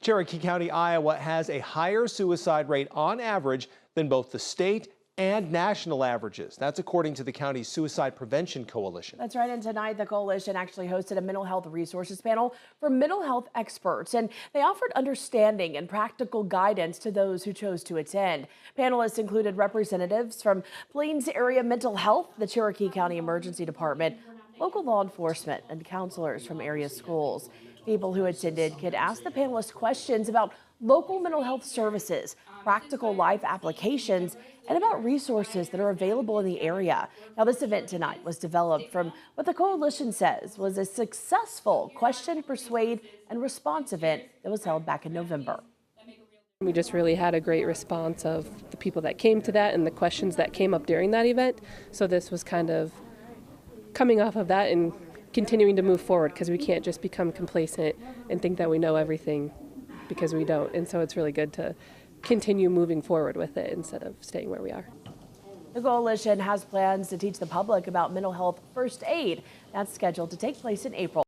Cherokee County, Iowa has a higher suicide rate on average than both the state and national averages. That's according to the county's Suicide Prevention Coalition. That's right. And tonight, the coalition actually hosted a mental health resources panel for mental health experts, and they offered understanding and practical guidance to those who chose to attend. Panelists included representatives from Plains Area Mental Health, the Cherokee County Emergency Department, local law enforcement, and counselors from area schools. People who attended could ask the panelists questions about local mental health services, practical life applications, and about resources that are available in the area. Now, this event tonight was developed from what the coalition says was a successful question, persuade, and response event that was held back in November. We just really had a great response of the people that came to that and the questions that came up during that event. So this was kind of coming off of that and continuing to move forward, because we can't just become complacent and think that we know everything, because we don't. And so it's really good to continue moving forward with it instead of staying where we are. The coalition has plans to teach the public about mental health first aid. That's scheduled to take place in April.